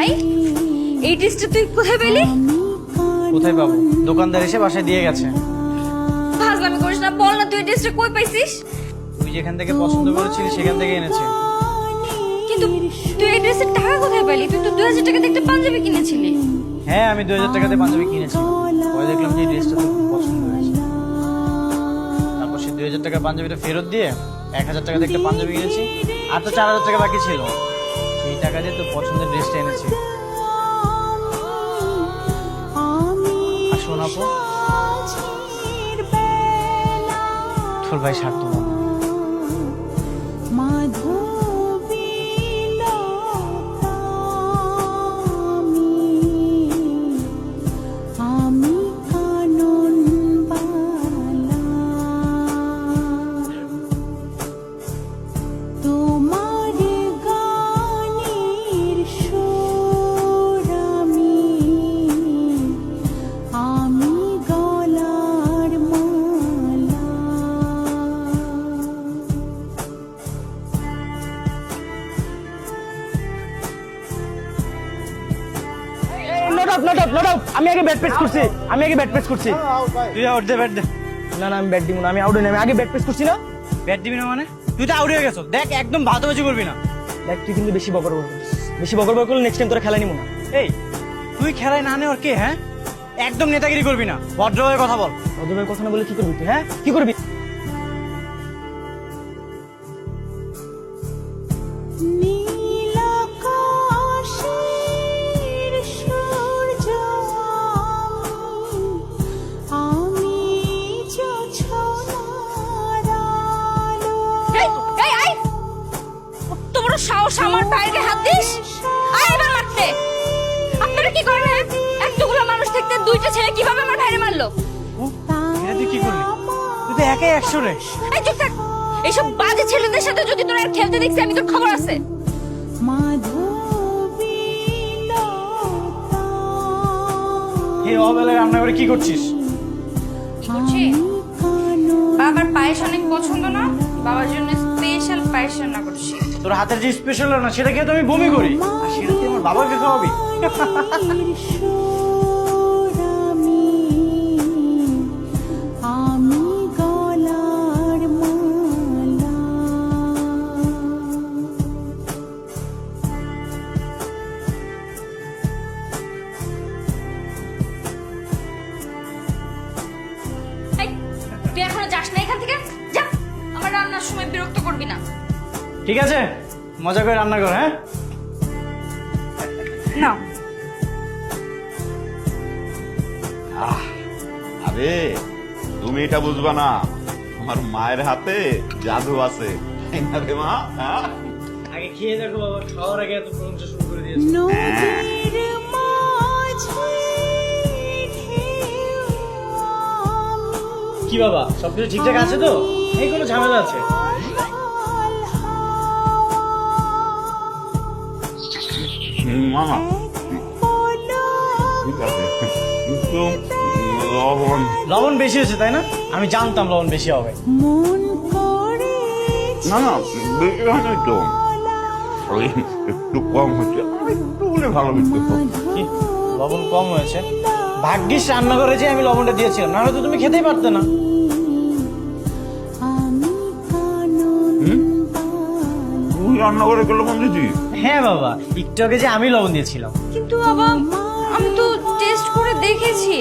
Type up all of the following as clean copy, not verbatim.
ভাই, এই ড্রেসটা তুই কোথায় পেলি? কোথায় পাবো? দোকানদার এসে বাসায় দিয়ে গেছে। ফাজলামি করিস না, বল না তুই এই ড্রেসটা কই পাইছিস? তুই যেখান থেকে পছন্দ করেছিলি সেখান থেকে এনেছি। কিন্তু তুই এই ড্রেসের টাকা কোথায় পেলি? তুই তো 2000 টাকা দিয়ে একটা পাঞ্জাবি কিনেছিলি। হ্যাঁ, আমি 2000 টাকাতে পাঞ্জাবি কিনেছি। পরে দেখলাম যে এই ড্রেসটা তো খুব পছন্দ হয়েছে। তারপর সেই 2000 টাকার পাঞ্জাবিটা ফেরত দিয়ে 1000 টাকাতে একটা পাঞ্জাবি কিনেছি। আর তো 4000 টাকা বাকি ছিল, সেই টাকা দিয়ে তো পছন্দের ড্রেসটা এনেছি। আর শোন আপু, তোর ভাই স্বার্থপর। আমি আগে ব্যাট পেস করছি, তুই আউট দে, ব্যাট দে। না আমি ব্যাট দিব না, আমি আউট আমি আগে ব্যাট পেস করছি না। ব্যাট দিবি না মানে? তুই তো আউট হয়ে গেছো। দেখ, একদম ভাতাবাজি করবি না। দেখ তুই কিন্তু বেশি বকর করলে নেক্সট টাইম তোরা খেলা নিব না। এই, তুই খেলায় না নেওয়ার কে? হ্যাঁ, একদম নেতাগিরি করবি না, ভদ্রভাবে কথা বল। অদবের কথা না বলে কি করবি তুই? হ্যাঁ কি করবি? এই, এই, আই! কত বড় সাহস আমার পায়ের হাত দিস! আয় এবার মারতে! আপনারা কি করেন? হ্যাঁ? এতগুলো মানুষ থাকতে দুইটা ছেলে কিভাবে আমার ভাইরে মারলো? এটা তুই কি করলি? তুই তো একাই 100 রে। এই চুপ থাক! এইসব বাজে ছেলেদের সাথে যদি তোরা আর খেলতে দেখছিস, আমি তোর খবর আছে। এই অবেলায় রান্না করে কি করছিস? বুঝছি, বাবার পায়েস অনেক পছন্দ না, বাবার জন্য স্পেশাল পায়েস রান্না করছি। তোর হাতের যে স্পেশাল না সেটা খেয়ে তো আমি বমি করি, আর সেটা তুই আমার বাবাকে খাওয়াবি? এই, তুই এখনো যাস না এখান থেকে? যা, আমার রান্নার সময় বিরক্ত করবি না। ঠিক আছে, মজা করে রান্না কর। হ্যাঁ, না আরে তুমি এটা বুঝবা না, আমার মায়ের হাতে জাদু আছে। তাই না রে মা? হ্যাঁ? আগে খেয়ে দেখো বাবা, খাওয়ার আগে এত প্রশংসা শুরু করে দিয়েছে। কি বাবা, সবকিছু ঠিকঠাক আছে তো? এই কোনো ঝামেলা আছে? মামা ঠিক আছে, কিন্তু লবণ লবণ বেশি হয়েছে তাই না? আমি জানতাম লবণ বেশি হবে। না না বেশি হয়নি তো, ওই একটু কম হচ্ছে, আর একটু হলে ভালো হতো। কি, লবণ কম হয়েছে? ভাগ্যিস রান্না করে যে আমি লবণটা দিয়েছিলাম, না হলে তো তুমি খেতেই পারতে না। তুই রান্না করে গেল লবণ দিদি? হ্যাঁ বাবা, একটু আগে যে আমি লবণ দিয়েছিলাম। কিন্তু বাবা, আমি তো টেস্ট করে দেখেছি,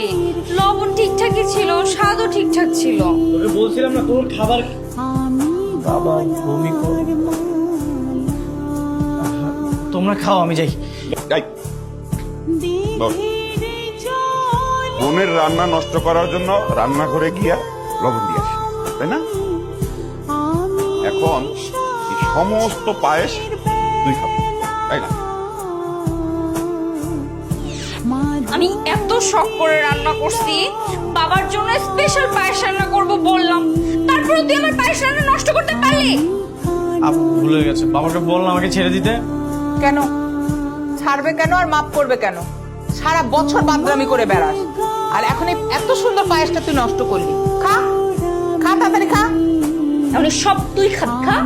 লবণ ঠিকঠাকই ছিল, স্বাদও ঠিকঠাক ছিল। তোকে বলছিলাম না তোর খাবার। বাবা বমি কর, তোমরা খাও, আমি যাই। এই, বস। বোনের রান্না নষ্ট করার জন্য রান্না করে গিয়া লবণ দিয়ে আসি, তাই না? এখন এই সমস্ত পায়েস তুই খাবি, তাই না? আমি এত শখ করে রান্না করছি, বাবার জন্য স্পেশাল পায়েস রান্না করব বললাম, তারপরে তুই আমার পায়েস রান্না নষ্ট করতে পারলি? আপু ভুল হয়ে গেছে, বাবাকে বললাম আমাকে ছেড়ে দিতে। কেন ছাড়বে কেন আর মাফ করবে কেন? সারা বছর বাদরামি করে বেড়াস, আর এখন এই এত সুন্দর পায়েসটা তুই নষ্ট করলি। খা খা, তাড়াতাড়ি খা। তাহলে সব তুই খা। কা